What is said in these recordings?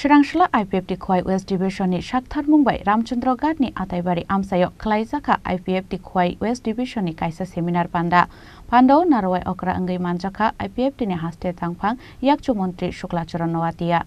Serangsla IPFT Khwai West Division ni Shakthar Mumbai Ramchandra Ghat ni Ataibari Amsayo Khlaijaka IPFT Khwai West Division ni kaisa seminar panda Narawai Okra Angai Manjaka IPFT ni haste tangphang Yakchu Mantri Shuklacharan Nawatia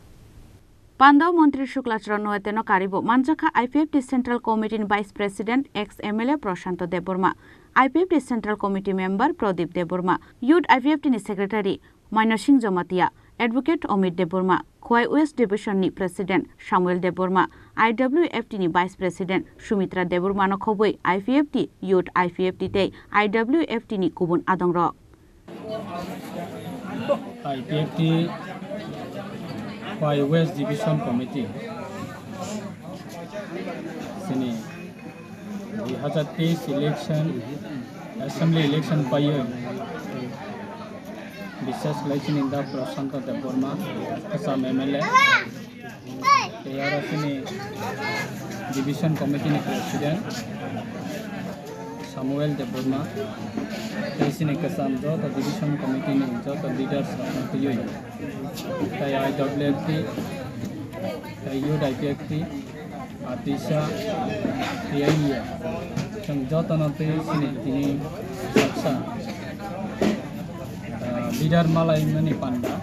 Pandau Mantri Shuklacharan Nawateno Karibo Manjaka IPFT Central Committee Vice President ex-MLA Prashanto Deburma IPFT Central Committee Member Pradip Deburma Youth IPFT ni Secretary Mainosing Jomatia Advocate Omid Deburma Khwai West Division ni President Samuel Deburma IWFT ni Vice President Sumitra Deburma no khoboi IPFT Youth IPFT te IWFT ni kubun adongrok IPFT Khwai West Division Committee sini 2023 election assembly election payo विशेष election इंदा प्रशांत देवबर्मा असम MLA division committee president Samuel Debbarma कसम जो division committee जो leaders IWFT Youth IPFT आतिशा जो leader malai mani panda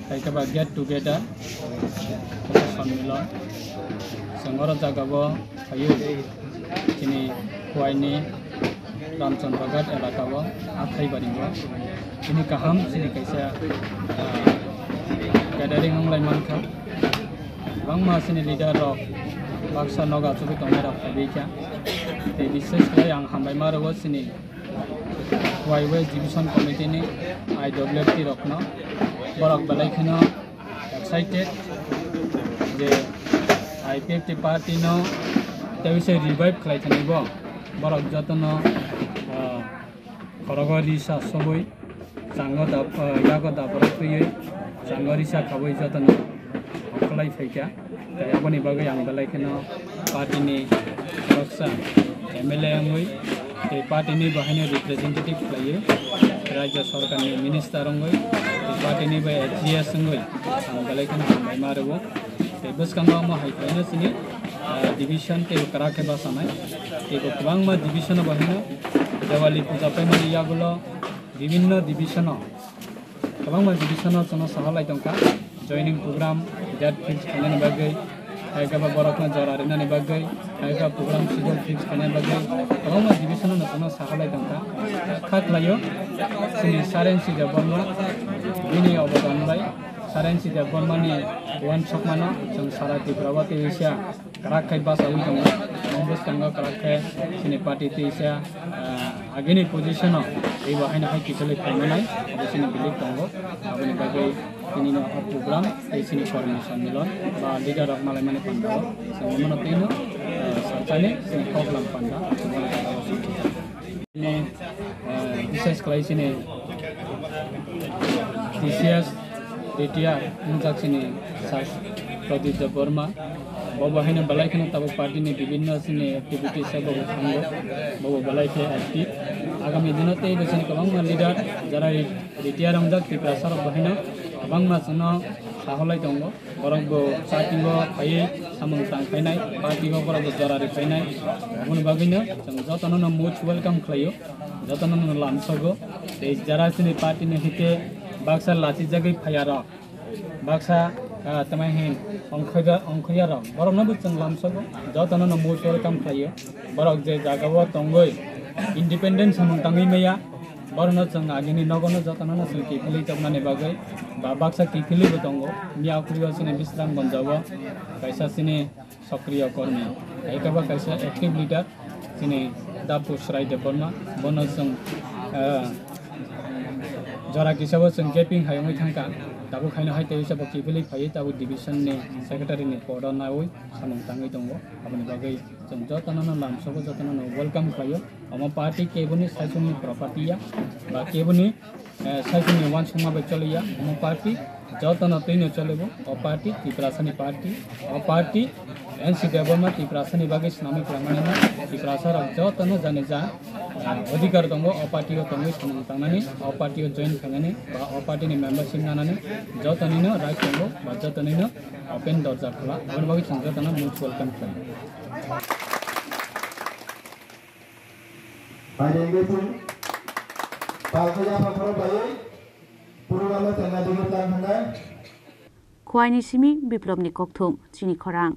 kaitaba get together sammilan sangora jagabo ayu kini Khwai Ramchandra Ghat elakabo athai baringo ini kaham sini kaisa gathering onglai mankha bangma sini leader rok baksa noga chubi tongera phabika te bishesh kai ang hambai maro sini Khwai West Division Committee ni IWFT rokno borok balai khano excited je IPFT party no tewise revive khlai thani bo borok jotono korogori sa soboi sango da yago da borok priye sangori sa khaboi jotono khlai phaika tayaboni bagai ang balai khano party ni roksa MLA angoi ते party ने बहाने representative लाइए राज्य सरकार ने minister अंगोई ते party ने बे GS अंगोई हम गलेकन हम मारबो ते बस कंगा म हाइफाइना सिनी डिवीजन ते करा के बा समय ते गोबां मा डिवीजन बहाने देवाली पूजा पे माने यागुलो विभिन्न डिवीजन गोबां मा डिवीजन चना सहालाय दंका जॉइनिंग प्रोग्राम डेट फिक्स खालामनो बागै आइगाबा बरकना जरारिना नि बागै आइगा प्रोग्राम शेड्यूल फिक्स खालामनो बागै गोबां डिवीजन नसना सहालाय दंका खाखलायो सिनि सारेन्सि देवबर्मा बिनि अबदानलाय सारेन्सि देवबर्मानि वन सकमानो जों सारा त्रिपुरावती एसिया कराखै बासावि दङ नंबस तंगा कराखै सिनि पार्टी तेसिया आगेनि पोजिशनाव ए बाहायनो हाय किसले फाइनालाय अबसिनि बिलिक दङ आबनि बागै ini no program ini formation milon ba leader of malai mane panda so mono tino sarchane sini program panda ini bises klai sini TCS DTR unjak sini sas Pradip Deburma bawa hanya balai kena tabu parti ni विभिन्न sini activity sa bawa thango bawa balai ke active agami dinote besini kabang leader jara DTR unjak Tripura sarok bahina bangma sono saholai tongo borokbo satingo pai samung tangkainai party go borokbo jarari kainai amon bagino jong jotono no most welcome khlayo jotono no lamsogo te jara sini party ne hite baksa lachi jagai phayara baksa tamai hin ongkhoya ro borok no bujang lamsogo jotono no most welcome khlayo borok je jagabo tongoi independent samung tangai meya borno jong agini nogono jotono no silki khili tabnane bagai baksa kikili betongo miya kuriyo sini bisram banjawa kaisa sini सक्रिय कर्मी एकबा kaisa active leader sini dapu srai deborma bonosung jara kisabo sung gaping hayoi thangka dabu khaino hai teisa bokki bili phai tabu division ni secretary ni podo naoi samung tangai dongo aboni bagai jong jotana na lamsogo jotana no welcome khayo ama party kebuni saisuni property ya ba kebuni saisuni wan suma be choliya ama party jotana tino cholebo o party Triprasani party o party NC Development Triprasani bagi Islamic Ramana Triprasa jotana jane ja अधिकार दङ अ पार्टीको तङै सामङ थांनानै अ पार्टीको join खालामनानै बा अ पार्टीनि membership लानानै जतनिनो right दङ बा जतनिनो ओपन दर्जा खोला अबेनि बागै जों जतना मोस्ट वेलकाम खालामो Ayegetu Palkaya Papro Baye Purugama Tengah Dingin Tangan Khwaini Simi Biplobni Kokthum Chini Khorang